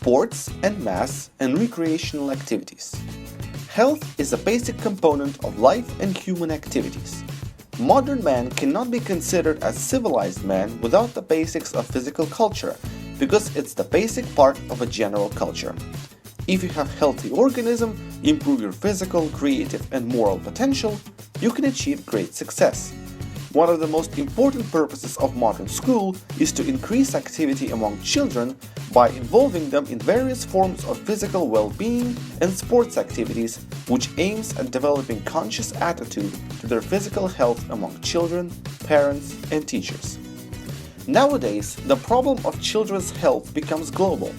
sports and mass and recreational activities. Health is a basic component of life and human activities. Modern man cannot be considered as civilized man without the basics of physical culture, because it's the basic part of a general culture. If you have healthy organism, improve your physical, creative and moral potential, you can achieve great success. One of the most important purposes of modern school is to increase activity among children by involving them in various forms of physical well-being and sports activities, which aims at developing conscious attitude to their physical health among children, parents, and teachers. Nowadays, the problem of children's health becomes global.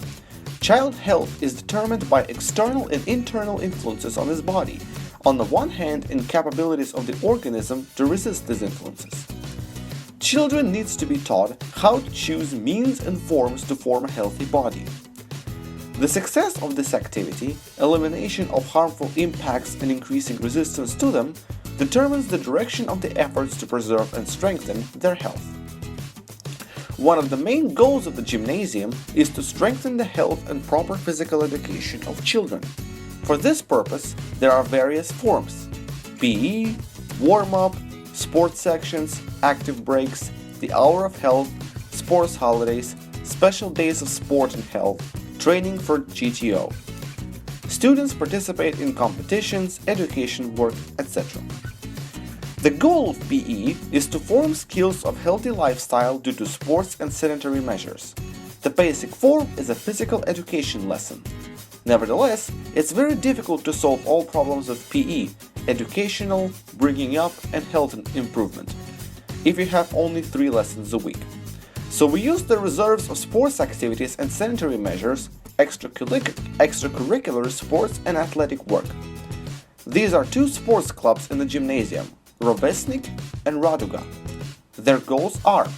Child health is determined by external and internal influences on his body, on the one hand, and capabilities of the organism to resist these influences. Children needs to be taught how to choose means and forms to form a healthy body. The success of this activity, elimination of harmful impacts and increasing resistance to them, determines the direction of the efforts to preserve and strengthen their health. One of the main goals of the gymnasium is to strengthen the health and proper physical education of children. For this purpose, there are various forms: PE, warm-up, sports sections, active breaks, the hour of health, sports holidays, special days of sport and health, training for GTO. Students participate in competitions, education work, etc. The goal of PE is to form skills of healthy lifestyle due to sports and sedentary measures. The basic form is a physical education lesson. Nevertheless, it's very difficult to solve all problems of PE, educational, bringing up, and health improvement, if you have only 3 lessons a week. So we use the reserves of sports activities and sedentary measures, extracurricular sports and athletic work. These are 2 sports clubs in the gymnasium, Rovesnik and Raduga. Their goals are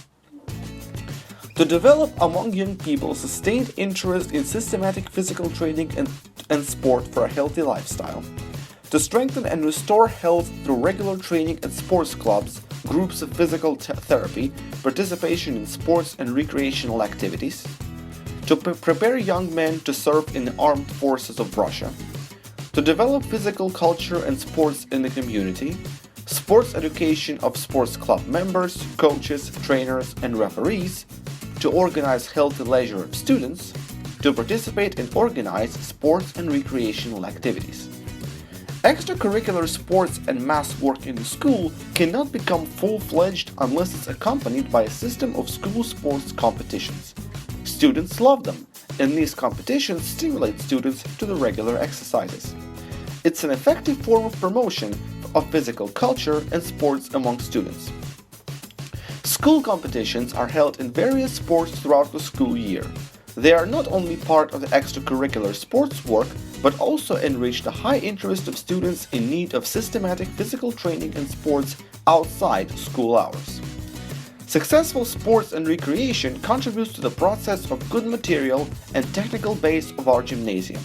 to develop among young people sustained interest in systematic physical training and sport for a healthy lifestyle, to strengthen and restore health through regular training at sports clubs, groups of physical therapy, participation in sports and recreational activities, to prepare young men to serve in the armed forces of Russia, to develop physical culture and sports in the community, sports education of sports club members, coaches, trainers, and referees, to organize healthy leisure of students, to participate and organize sports and recreational activities. Extracurricular sports and mass work in the school cannot become full-fledged unless it's accompanied by a system of school sports competitions. Students love them, and these competitions stimulate students to the regular exercises. It's an effective form of promotion of physical culture and sports among students. School competitions are held in various sports throughout the school year. They are not only part of the extracurricular sports work, but also enrich the high interest of students in need of systematic physical training and sports outside school hours. Successful sports and recreation contributes to the process of good material and technical base of our gymnasium.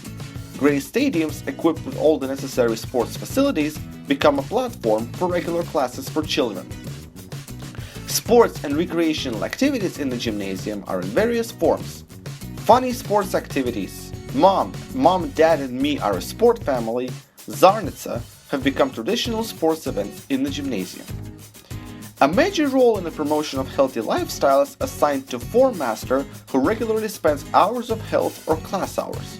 Great stadiums equipped with all the necessary sports facilities become a platform for regular classes for children. Sports and recreational activities in the gymnasium are in various forms. Funny sports activities, Mom, Dad and me are a sport family, Zarnitsa, have become traditional sports events in the gymnasium. A major role in the promotion of healthy lifestyle is assigned to form master who regularly spends hours of health or class hours.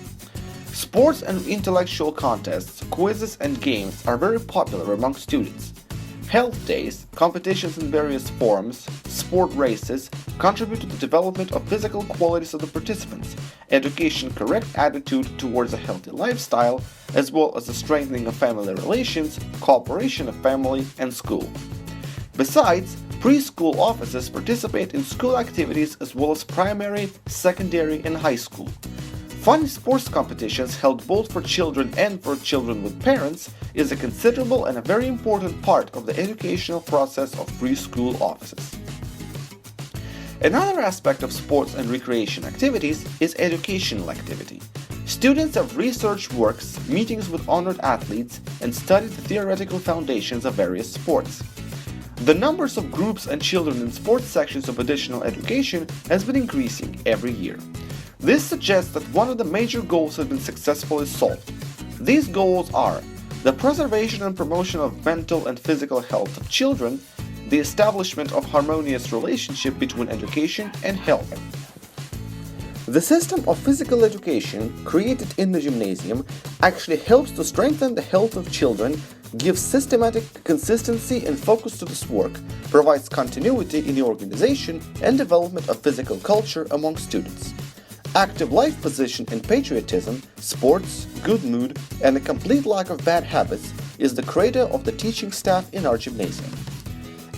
Sports and intellectual contests, quizzes and games are very popular among students. Health days, competitions in various forms, sport races contribute to the development of physical qualities of the participants, education correct attitude towards a healthy lifestyle, as well as the strengthening of family relations, cooperation of family and school. Besides, preschool offices participate in school activities as well as primary, secondary and high school. Fun sports competitions held both for children and for children with parents is a considerable and a very important part of the educational process of preschool offices. Another aspect of sports and recreation activities is educational activity. Students have research works, meetings with honored athletes, and study the theoretical foundations of various sports. The numbers of groups and children in sports sections of additional education has been increasing every year. This suggests that one of the major goals has been successfully solved. These goals are the preservation and promotion of mental and physical health of children, the establishment of harmonious relationship between education and health. The system of physical education created in the gymnasium actually helps to strengthen the health of children, gives systematic consistency and focus to this work, provides continuity in the organization and development of physical culture among students. Active life position and patriotism, sports, good mood, and a complete lack of bad habits is the credo of the teaching staff in our gymnasium.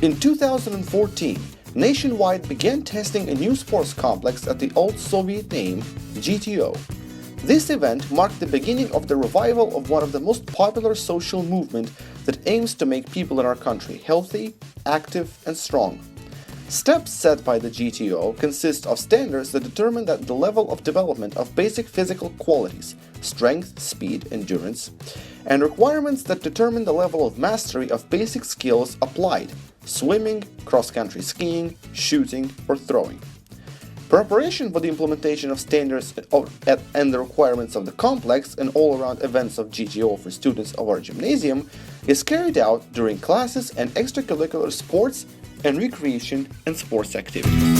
In 2014, Nationwide began testing a new sports complex at the old Soviet name, GTO. This event marked the beginning of the revival of one of the most popular social movements that aims to make people in our country healthy, active, and strong. Steps set by the GTO consist of standards that determine the level of development of basic physical qualities, strength, speed, endurance, and requirements that determine the level of mastery of basic skills applied, swimming, cross-country skiing, shooting, or throwing. Preparation for the implementation of standards and the requirements of the complex and all-around events of GTO for students of our gymnasium is carried out during classes and extracurricular sports and recreation and sports activities.